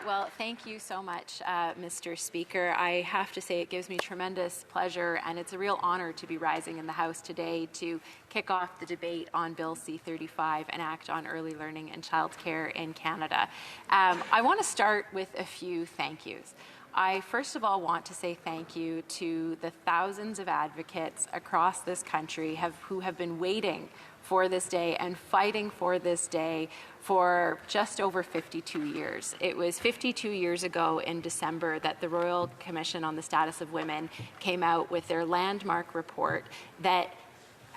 Well, thank you so much, Mr. Speaker. I have to say it gives me tremendous pleasure, and it's a real honor to be rising in the House today to kick off the debate on Bill C-35, an act on early learning and childcare in Canada. I want to start with a few thank yous. I first of all want to say thank you to the thousands of advocates across this country who have been waiting for this day and fighting for this day for just over 52 years. It was 52 years ago in December that the Royal Commission on the Status of Women came out with their landmark report that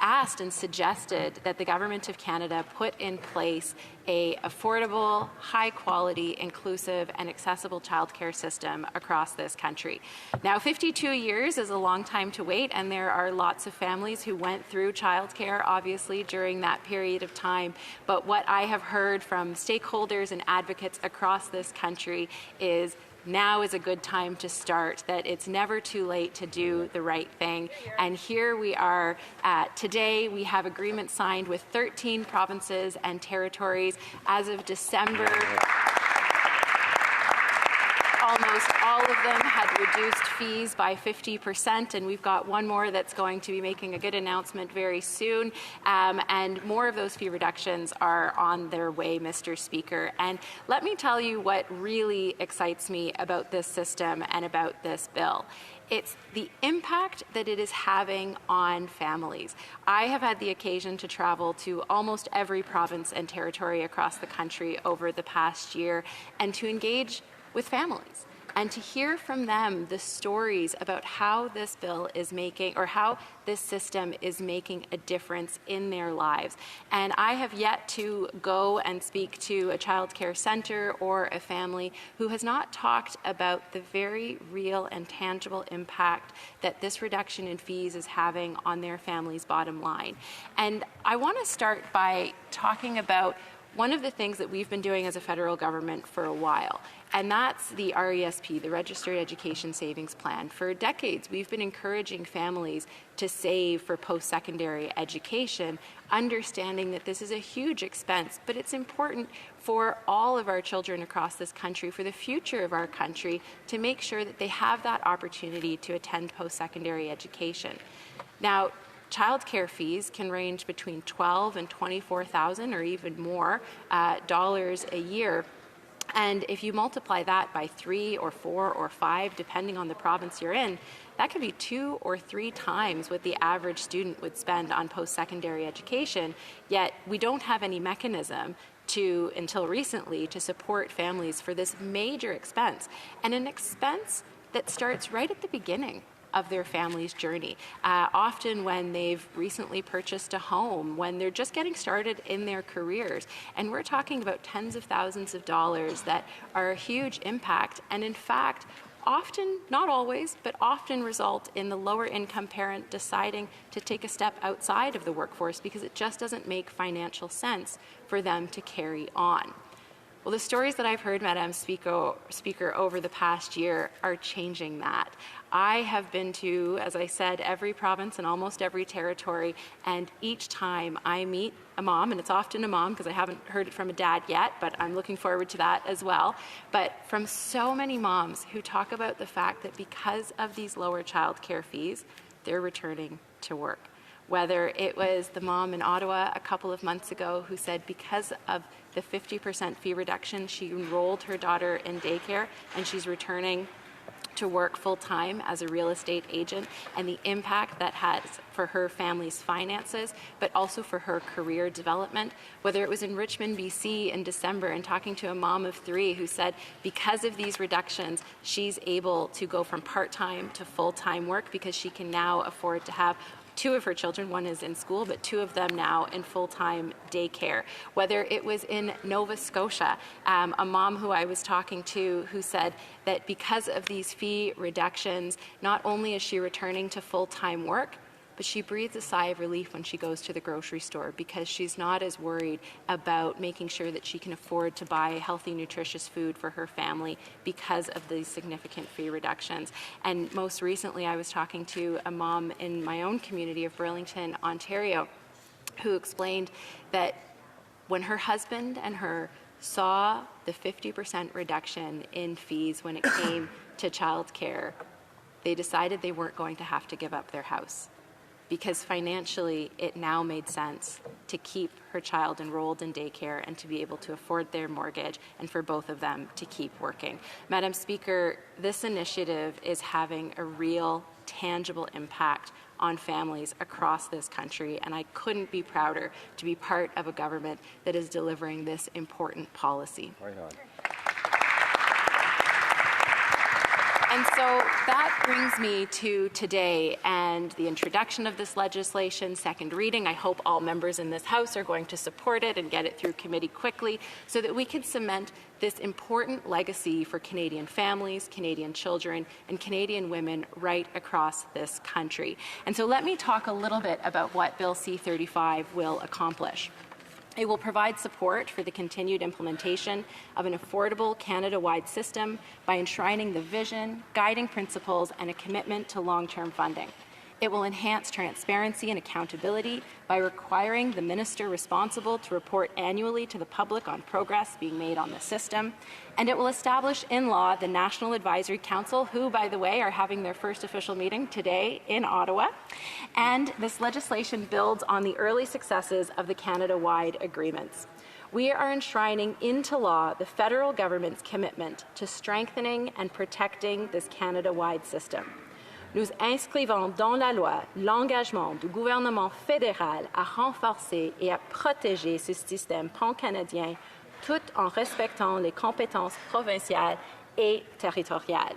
asked and suggested that the Government of Canada put in place a affordable, high-quality, inclusive, and accessible childcare system across this country. Now, 52 years is a long time to wait, and there are lots of families who went through childcare, obviously, during that period of time. But what I have heard from stakeholders and advocates across this country is now is a good time to start, that it's never too late to do the right thing. And here we are today. We have agreements signed with 13 provinces and territories. As of December, almost all of them had reduced fees by 50%, and we've got one more that's going to be making a good announcement very soon, and more of those fee reductions are on their way, Mr. Speaker. And let me tell you what really excites me about this system and about this bill. It's the impact that it is having on families. I have had the occasion to travel to almost every province and territory across the country over the past year and to engage with families and to hear from them the stories about how this bill is making, or how this system is making a difference in their lives. And I have yet to go and speak to a child care center or a family who has not talked about the very real and tangible impact that this reduction in fees is having on their family's bottom line. And I want to start by talking about one of the things that we've been doing as a federal government for a while, and that's the RESP, the Registered Education Savings Plan. For decades, we've been encouraging families to save for post-secondary education, understanding that this is a huge expense, but it's important for all of our children across this country, for the future of our country, to make sure that they have that opportunity to attend post-secondary education. Now, childcare fees can range between $12,000 and $24,000 or even more dollars a year. And if you multiply that by 3 or 4 or 5, depending on the province you're in, that could be 2 or 3 times what the average student would spend on post-secondary education, yet we don't have any mechanism until recently, to support families for this major expense, and an expense that starts right at the beginning of their family's journey, often when they've recently purchased a home, when they're just getting started in their careers. And we're talking about tens of thousands of dollars that are a huge impact, and in fact, often, not always, but often result in the lower income parent deciding to take a step outside of the workforce because it just doesn't make financial sense for them to carry on. Well, the stories that I've heard, Madam Speaker, over the past year are changing that. I have been to, as I said, every province and almost every territory, and each time I meet a mom, and it's often a mom because I haven't heard it from a dad yet, but I'm looking forward to that as well, but from so many moms who talk about the fact that because of these lower child care fees, they're returning to work. Whether it was the mom in Ottawa a couple of months ago who said because of the 50% fee reduction, she enrolled her daughter in daycare and she's returning to work full-time as a real estate agent, and the impact that has for her family's finances, but also for her career development. Whether it was in Richmond, BC in December, and talking to a mom of 3 who said because of these reductions, she's able to go from part-time to full-time work because she can now afford to have 2 of her children, one is in school, but 2 of them now in full-time daycare. Whether it was in Nova Scotia, a mom who I was talking to who said that because of these fee reductions, not only is she returning to full-time work, but she breathes a sigh of relief when she goes to the grocery store because she's not as worried about making sure that she can afford to buy healthy, nutritious food for her family because of these significant fee reductions. And most recently, I was talking to a mom in my own community of Burlington, Ontario, who explained that when her husband and her saw the 50% reduction in fees when it came to childcare, they decided they weren't going to have to give up their house, because financially it now made sense to keep her child enrolled in daycare and to be able to afford their mortgage, and for both of them to keep working. Madam Speaker, this initiative is having a real, tangible impact on families across this country, and I couldn't be prouder to be part of a government that is delivering this important policy. Right on. And so that brings me to today and the introduction of this legislation, second reading. I hope all members in this House are going to support it and get it through committee quickly so that we can cement this important legacy for Canadian families, Canadian children, and Canadian women right across this country. And so let me talk a little bit about what Bill C-35 will accomplish. It will provide support for the continued implementation of an affordable Canada-wide system by enshrining the vision, guiding principles, and a commitment to long-term funding. It will enhance transparency and accountability by requiring the minister responsible to report annually to the public on progress being made on the system. And it will establish in law the National Advisory Council, who, by the way, are having their first official meeting today in Ottawa. And this legislation builds on the early successes of the Canada-wide agreements. We are enshrining into law the federal government's commitment to strengthening and protecting this Canada-wide system. Nous inscrivons dans la loi l'engagement du gouvernement fédéral à renforcer et à protéger ce système pan-canadien tout en respectant les compétences provinciales et territoriales.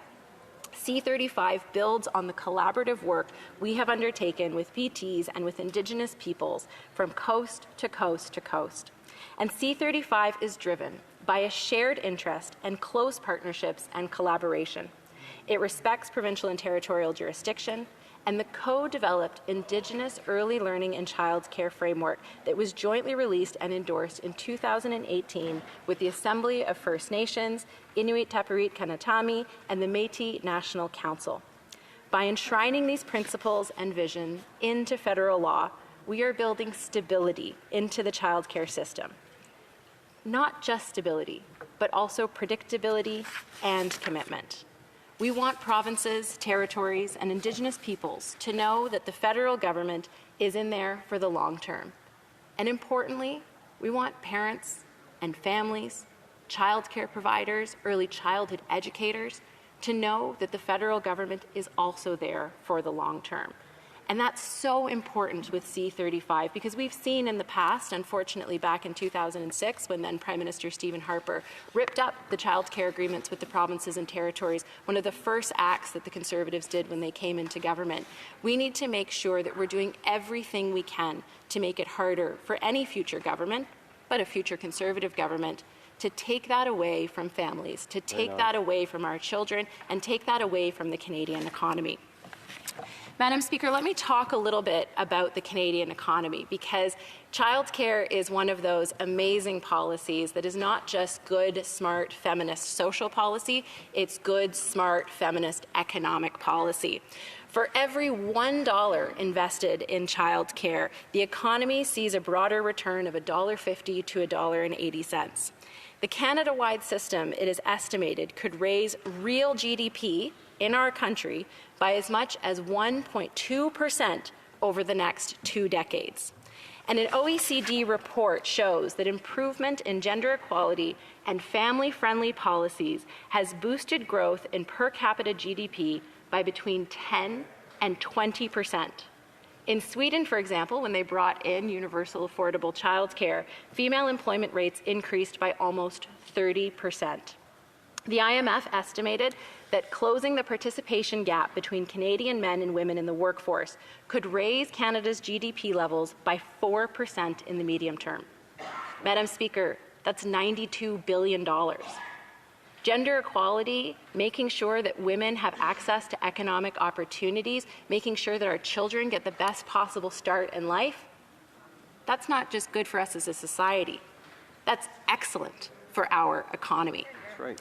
C-35 builds on the collaborative work we have undertaken with PTs and with Indigenous peoples from coast to coast to coast. And C-35 is driven by a shared interest and close partnerships and collaboration. It respects provincial and territorial jurisdiction, and the co-developed Indigenous Early Learning and Child Care Framework that was jointly released and endorsed in 2018 with the Assembly of First Nations, Inuit Tapiriit Kanatami, and the Métis National Council. By enshrining these principles and vision into federal law, we are building stability into the child care system. Not just stability, but also predictability and commitment. We want provinces, territories, and Indigenous peoples to know that the federal government is in there for the long term. And importantly, we want parents and families, child care providers, early childhood educators to know that the federal government is also there for the long term. And that's so important with C-35 because we've seen in the past, unfortunately back in 2006, when then Prime Minister Stephen Harper ripped up the child care agreements with the provinces and territories, one of the first acts that the Conservatives did when they came into government. We need to make sure that we're doing everything we can to make it harder for any future government, but a future Conservative government, to take that away from families, to take that away from our children, and take that away from the Canadian economy. Madam Speaker, let me talk a little bit about the Canadian economy, because childcare is one of those amazing policies that is not just good, smart, feminist social policy, it's good, smart, feminist economic policy. For every $1 invested in childcare, the economy sees a broader return of $1.50 to $1.80. The Canada-wide system, it is estimated, could raise real GDP in our country by as much as 1.2% over the next 2 decades. And an OECD report shows that improvement in gender equality and family-friendly policies has boosted growth in per capita GDP by between 10 and 20%. In Sweden, for example, when they brought in universal affordable childcare, female employment rates increased by almost 30%. The IMF estimated that closing the participation gap between Canadian men and women in the workforce could raise Canada's GDP levels by 4% in the medium term. Madam Speaker, that's $92 billion. Gender equality, making sure that women have access to economic opportunities, making sure that our children get the best possible start in life, that's not just good for us as a society. That's excellent for our economy. That's right.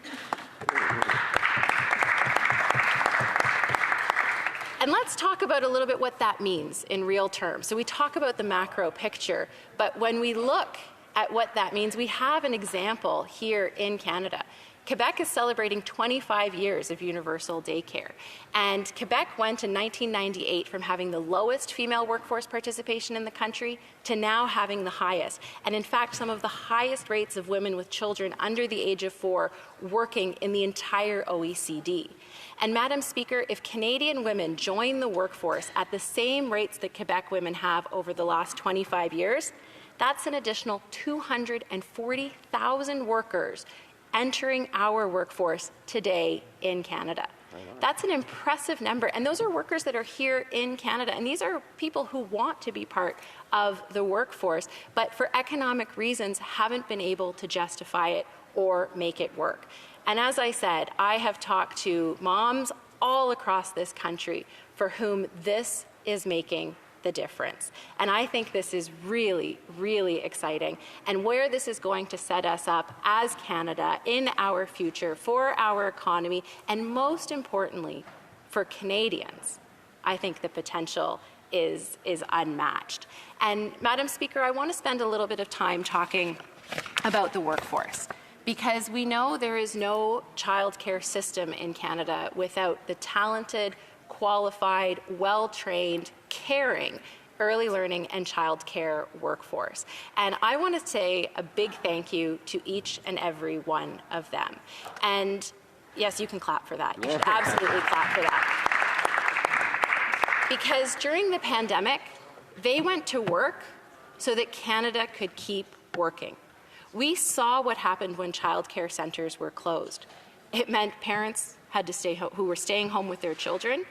And let's talk about a little bit what that means in real terms. So we talk about the macro picture, but when we look at what that means, we have an example here in Canada. Quebec is celebrating 25 years of universal daycare. And Quebec went in 1998 from having the lowest female workforce participation in the country to now having the highest. And in fact, some of the highest rates of women with children under the age of 4 working in the entire OECD. And Madam Speaker, if Canadian women join the workforce at the same rates that Quebec women have over the last 25 years, that's an additional 240,000 workers entering our workforce today in Canada. That's an impressive number, and those are workers that are here in Canada, and these are people who want to be part of the workforce, but for economic reasons haven't been able to justify it or make it work. And as I said, I have talked to moms all across this country for whom this is making the difference. And I think this is really, really exciting. And where this is going to set us up as Canada in our future, for our economy, and most importantly, for Canadians, I think the potential is unmatched. And Madam Speaker, I want to spend a little bit of time talking about the workforce, because we know there is no childcare system in Canada without the talented, qualified, well-trained, caring early learning and childcare workforce. And I want to say a big thank you to each and every one of them. And yes, you can clap for that. You should absolutely clap for that. Because during the pandemic, they went to work so that Canada could keep working. We saw what happened when childcare centres were closed. It meant parents had to stay home, who were staying home with their children.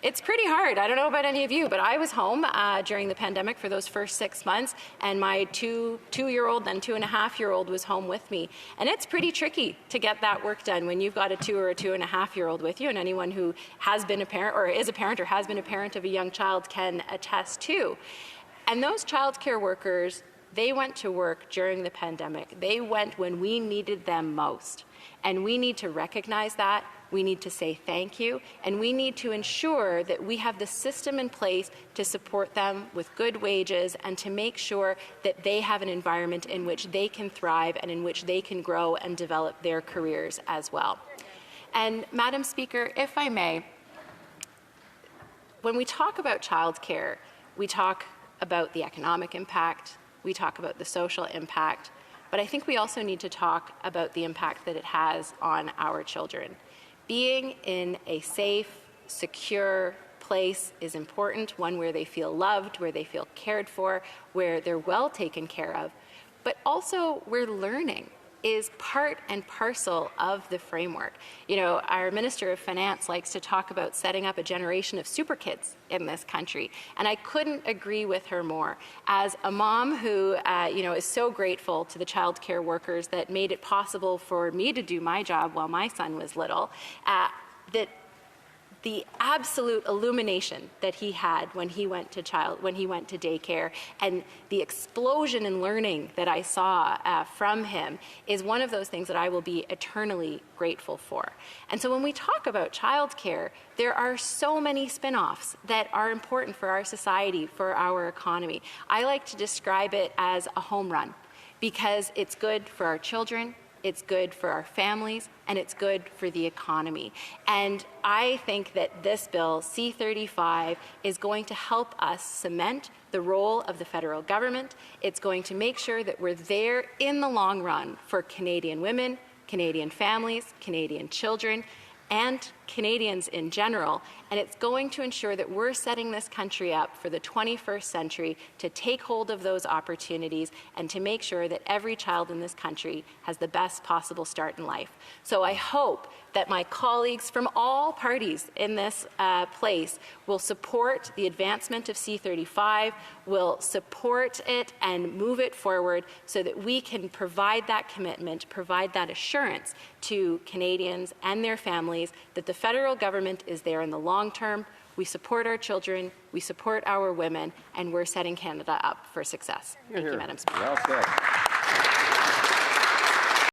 It's pretty hard. I don't know about any of you, but I was home during the pandemic for those first 6 months, and my two-year-old, then 2.5-year-old was home with me. And it's pretty tricky to get that work done when you've got a 2 or a 2.5-year-old with you, and anyone who has been a parent or is a parent or has been a parent of a young child can attest to. And those childcare workers, they went to work during the pandemic. They went when we needed them most. And we need to recognize that. We need to say thank you, and we need to ensure that we have the system in place to support them with good wages and to make sure that they have an environment in which they can thrive and in which they can grow and develop their careers as well. And Madam Speaker, if I may, when we talk about childcare, we talk about the economic impact, we talk about the social impact, but I think we also need to talk about the impact that it has on our children. Being in a safe, secure place is important, one where they feel loved, where they feel cared for, where they're well taken care of, but also where learning is part and parcel of the framework. You know, our Minister of Finance likes to talk about setting up a generation of super kids in this country, and I couldn't agree with her more. As a mom who, is so grateful to the childcare workers that made it possible for me to do my job while my son was little, that the absolute illumination that he had when he went to daycare, and the explosion in learning that I saw from him is one of those things that I will be eternally grateful for. And so when we talk about childcare, there are so many spin-offs that are important for our society, for our economy. I like to describe it as a home run, because it's good for our children, it's good for our families, and it's good for the economy. And I think that this bill, C-35, is going to help us cement the role of the federal government. It's going to make sure that we're there in the long run for Canadian women, Canadian families, Canadian children, and Canadians in general, and it's going to ensure that we're setting this country up for the 21st century to take hold of those opportunities and to make sure that every child in this country has the best possible start in life. So I hope that my colleagues from all parties in this place will support the advancement of C-35, will support it and move it forward so that we can provide that commitment, provide that assurance to Canadians and their families that the federal government is there in the long term. We support our children, we support our women, and we're setting Canada up for success. Thank you, Madam Speaker. Well said.